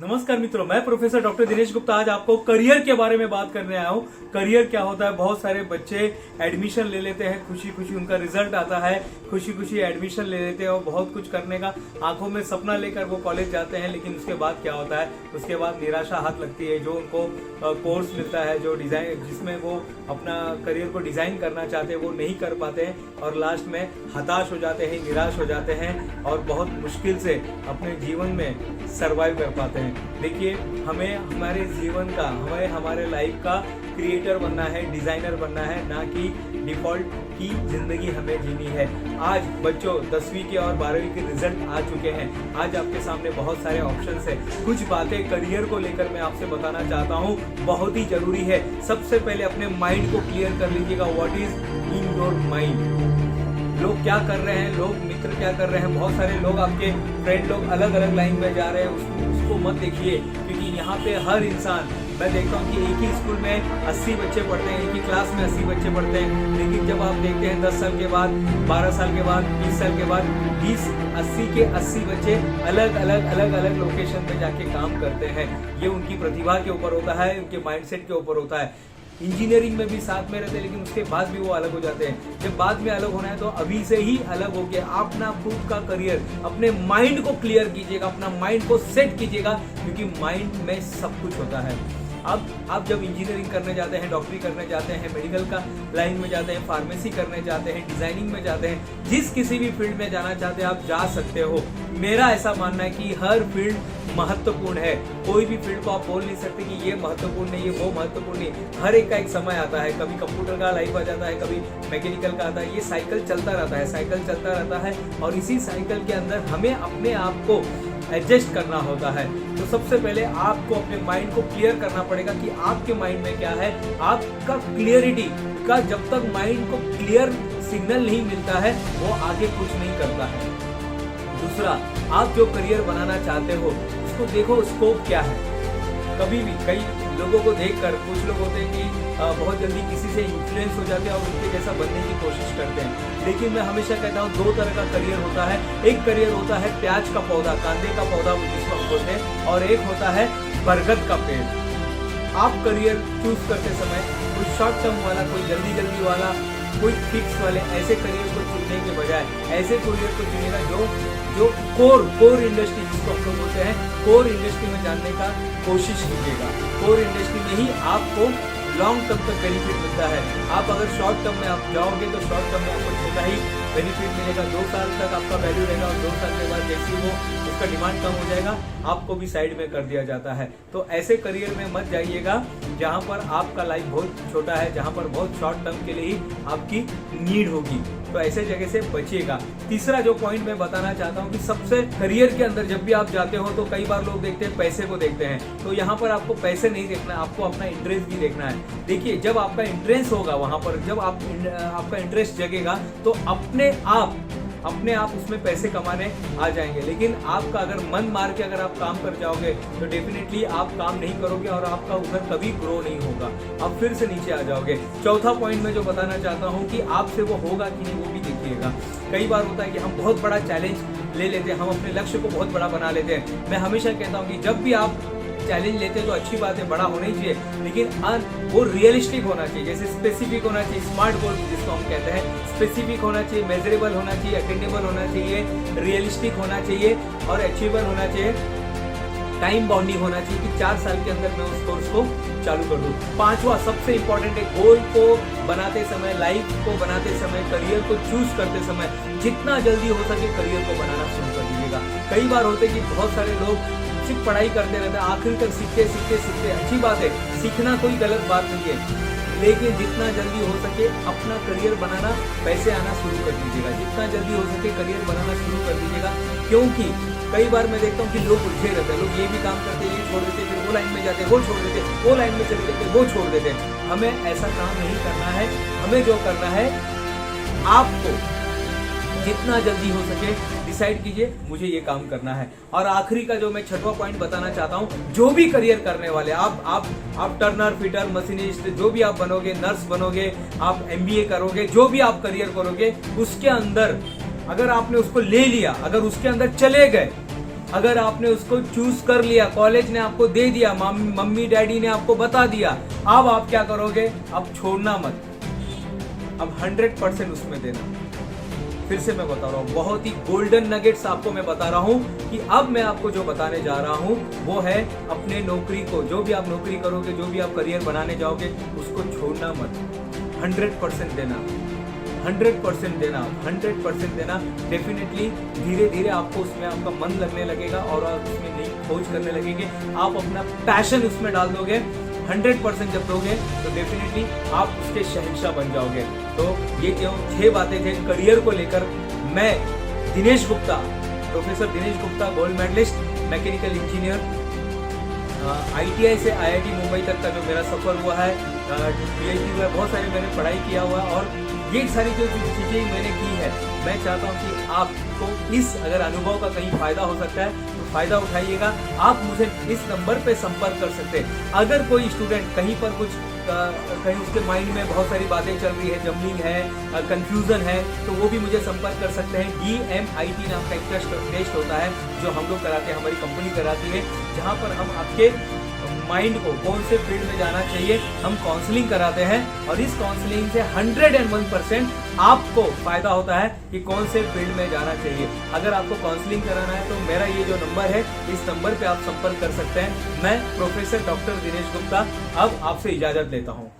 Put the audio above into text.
नमस्कार मित्रों, मैं प्रोफेसर डॉक्टर दिनेश गुप्ता आज आपको करियर के बारे में बात करने आया हूँ। करियर क्या होता है। बहुत सारे बच्चे एडमिशन ले लेते हैं, खुशी खुशी उनका रिजल्ट आता है, खुशी खुशी एडमिशन ले लेते हैं और बहुत कुछ करने का आंखों में सपना लेकर वो कॉलेज जाते हैं। लेकिन उसके बाद क्या होता है, उसके बाद निराशा हाथ लगती है। जो उनको कोर्स मिलता है, जो डिजाइन जिसमें वो अपना करियर को डिजाइन करना चाहते हैं, वो नहीं कर पाते हैं और लास्ट में हताश हो जाते हैं, निराश हो जाते हैं और बहुत मुश्किल से अपने जीवन में सर्वाइव कर पाते हैं। देखिए, हमें हमारे जीवन का, हमारे लाइफ का क्रिएटर बनना है, डिजाइनर बनना है, ना कि डिफॉल्ट की जिंदगी हमें जीनी है। आज बच्चों 10वीं के और 12वीं के रिजल्ट आ चुके हैं। आज आपके सामने बहुत सारे ऑप्शंस है। कुछ बातें करियर को लेकर मैं आपसे बताना चाहता हूँ, बहुत ही जरूरी है। सबसे पहले अपने माइंड को क्लियर कर लीजिएगा। What is in your mind. लोग क्या कर रहे हैं, लोग मित्र क्या कर रहे हैं, बहुत सारे लोग, आपके फ्रेंड लोग अलग अलग लाइन में जा रहे हैं, उसको मत देखिए। क्योंकि यहाँ पे हर इंसान, मैं देखता हूँ कि एक ही स्कूल में 80 बच्चे पढ़ते हैं, एक ही क्लास में 80 बच्चे पढ़ते हैं। लेकिन जब आप देखते हैं 10 साल के बाद, 12 साल के बाद, 20 साल के बाद 80 के 80 बच्चे अलग अलग लोकेशन पे जाके काम करते हैं। ये उनकी प्रतिभा के ऊपर होता है, उनके माइंडसेट के ऊपर होता है। इंजीनियरिंग में भी साथ में रहते हैं, लेकिन उसके बाद भी वो अलग हो जाते हैं। जब बाद में अलग होना है तो अभी से ही अलग हो गया। अपना खुद का करियर, अपने माइंड को क्लियर कीजिएगा, अपना माइंड को सेट कीजिएगा, क्योंकि माइंड में सब कुछ होता है। अब आप जब इंजीनियरिंग करने जाते हैं, डॉक्टरी करने जाते हैं, मेडिकल का लाइन में जाते हैं, फार्मेसी करने जाते हैं, डिजाइनिंग में जाते हैं, जिस किसी भी फील्ड में जाना चाहते हैं आप जा सकते हो। मेरा ऐसा मानना है कि हर फील्ड महत्वपूर्ण है। कोई भी फील्ड को आप बोल नहीं सकते कि ये महत्वपूर्ण नहीं है, वो महत्वपूर्ण नहीं। हर एक का एक समय आता है। कभी कंप्यूटर का लाइफ आ जाता है, कभी मैकेनिकल का आता है। ये साइकिल चलता रहता है, साइकिल चलता रहता है और इसी साइकिल के अंदर हमें अपने आप को एडजस्ट करना होता है। तो सबसे पहले आपको अपने माइंड को क्लियर करना पड़ेगा कि आपके माइंड में क्या है। आपका क्लियरिटी का जब तक माइंड को क्लियर सिग्नल नहीं मिलता है, वो आगे कुछ नहीं करता है। दूसरा, आप जो करियर बनाना चाहते हो उसको देखो, स्कोप क्या है। कभी भी कई लोगों को देखकर कुछ लोग होते हैं कि बहुत जल्दी किसी से इन्फ्लुएंस हो जाते हैं और उनके जैसा बनने की कोशिश करते हैं। लेकिन मैं हमेशा कहता हूँ, दो तरह का करियर होता है। एक करियर होता है प्याज का पौधा, कांदे का पौधा जिसको हम बोलते हैं, और एक होता है बरगद का पेड़। आप करियर चूज करते समय कोई शॉर्ट टर्म वाला, कोई जल्दी वाला, कोई फिक्स वाले ऐसे करियर को चुनने के बजाय ऐसे करियर को चुनेगा जो कोर इंडस्ट्री जिसको हम लोग बोलते हैं, कोर इंडस्ट्री में जानने का कोशिश कीजिएगा। कोर इंडस्ट्री में ही आपको लॉन्ग टर्म तक बेनिफिट मिलता है। आप अगर शॉर्ट टर्म में आप जाओगे तो शॉर्ट टर्म में आपको छोटा ही बेनिफिट मिलेगा। 2 साल तक आपका वैल्यू रहेगा और 2 साल के बाद जैसे वो उसका डिमांड कम हो जाएगा, आपको भी साइड में कर दिया जाता है। तो ऐसे करियर में मत जाइएगा जहां पर आपका लाइफ बहुत छोटा है, जहां पर बहुत शॉर्ट टर्म के लिए ही आपकी नीड होगी। तो ऐसे जगह से बचिएगा। तीसरा जो पॉइंट मैं बताना चाहता हूँ कि सबसे करियर के अंदर जब भी आप जाते हो तो कई बार लोग देखते हैं, पैसे को देखते हैं। तो यहाँ पर आपको पैसे नहीं देखना है, आपको अपना इंटरेस्ट भी देखना है। देखिए, जब आपका इंटरेस्ट होगा वहां पर, जब आपका इंटरेस्ट जगेगा तो अपने आप उसमें पैसे कमाने आ जाएंगे। लेकिन आपका अगर मन मार के अगर आप काम कर जाओगे तो डेफिनेटली आप काम नहीं करोगे और आपका उधर कभी ग्रो नहीं होगा, आप फिर से नीचे आ जाओगे। चौथा पॉइंट मैं जो बताना चाहता हूँ कि आपसे वो होगा कि नहीं, वो भी देखिएगा। कई बार होता है कि हम बहुत बड़ा चैलेंज ले लेते हैं, हम अपने लक्ष्य को बहुत बड़ा बना लेते हैं। मैं हमेशा कहता हूँ कि जब भी आप चैलेंज लेते हैं तो अच्छी बात है, बड़ा होना ही चाहिए, लेकिन वो रियलिस्टिक होना चाहिए। जैसे स्पेसिफिक होना चाहिए, स्मार्ट गोल जिसको हम कहते हैं, स्पेसिफिक होना चाहिए, मेजरेबल होना चाहिए, अटेनेबल होना चाहिए, रियलिस्टिक होना चाहिए और अचीवेबल होना चाहिए, टाइम बाउंडिंग होना चाहिए कि 4 साल के अंदर मैं उस कोर्स को चालू कर दूं। 5वां सबसे इंपॉर्टेंट है, गोल को बनाते समय, लाइफ को बनाते समय, करियर को चूज करते समय जितना जल्दी हो सके करियर को बनाना शुरू कर दीजिएगा। कई बार होते कि बहुत सारे लोग सिर्फ पढ़ाई करते रहते हैं, आखिर तक सीखते। अच्छी बात है, सीखना कोई गलत बात नहीं है, लेकिन जितना जल्दी हो सके अपना करियर बनाना, पैसे आना शुरू कर दीजिएगा। जितना जल्दी हो सके करियर बनाना शुरू कर दीजिएगा। क्योंकि कई बार मैं देखता हूँ कि लोग उलझे रहते हैं, लोग ये भी काम करते हैं, ये छोड़ देते, फिर वो लाइन में जाते हैं, वो छोड़ देते, वो लाइन में चले जाते, वो छोड़ देते। हमें ऐसा काम नहीं करना है। हमें जो करना है, आपको जितना जल्दी हो सके डिसाइड कीजिए मुझे ये काम करना है। और आखिरी का जो मैं 6वां पॉइंट बताना चाहता हूँ, जो भी करियर करने वाले आप टर्नर, फिटर, मशीनिस्ट, जो भी आप बनोगे, नर्स बनोगे, आप MBA करोगे, जो भी आप करियर करोगे, उसके अंदर अगर आपने उसको ले लिया, अगर उसके अंदर चले गए अगर आपने उसको चूज कर लिया, कॉलेज ने आपको दे दिया, मम्मी डैडी ने आपको बता दिया, अब आप क्या करोगे? अब छोड़ना मत, अब 100% उसमें देना। फिर से मैं बता रहा हूँ, बहुत ही गोल्डन नगेट्स आपको मैं बता रहा हूँ कि अब मैं आपको जो बताने जा रहा हूँ वो है अपने नौकरी को, जो भी आप नौकरी करोगे, जो भी आप करियर बनाने जाओगे, उसको छोड़ना मत, 100% देना, 100% देना, 100% देना। डेफिनेटली धीरे धीरे आपको उसमें आपका मन लगने लगेगा और आप उसमें नई खोज करने लगेंगे, आप अपना पैशन उसमें डाल दोगे। 100% जब दोगे तो डेफिनेटली आप उसके शहंशाह बन जाओगे। तो ये क्यों 6 बातें थे करियर को लेकर। मैं Dinesh Gupta, professor Dinesh Gupta, gold medalist, mechanical engineer, ITI से IIT मुंबई तक का जो मेरा सफर हुआ है, PhD हुआ है, बहुत सारी मैंने पढ़ाई किया हुआ है और ये सारी जो चीज़ें मैंने की है, मैं चाहता हूँ कि आपको इस अगर अनुभव का कहीं फायदा हो सकता है तो फायदा उठाइएगा। आप मुझे इस नंबर पे संपर्क कर सकते हैं। अगर कोई स्टूडेंट कहीं पर कुछ कहीं उसके माइंड में बहुत सारी बातें चल रही है, जमलिंग है, कंफ्यूजन है, तो वो भी मुझे संपर्क कर सकते हैं। DMIT नाम का एक टेस्ट होता है जो हम लोग कराते हैं, हमारी कंपनी कराती है, जहाँ पर हम आपके माइंड को कौन से फील्ड में जाना चाहिए हम काउंसलिंग कराते हैं और इस काउंसलिंग से 101% आपको फायदा होता है कि कौन से फील्ड में जाना चाहिए। अगर आपको काउंसलिंग कराना है तो मेरा ये जो नंबर है, इस नंबर पे आप संपर्क कर सकते हैं। मैं प्रोफेसर डॉक्टर दिनेश गुप्ता अब आपसे इजाजत लेता हूँ।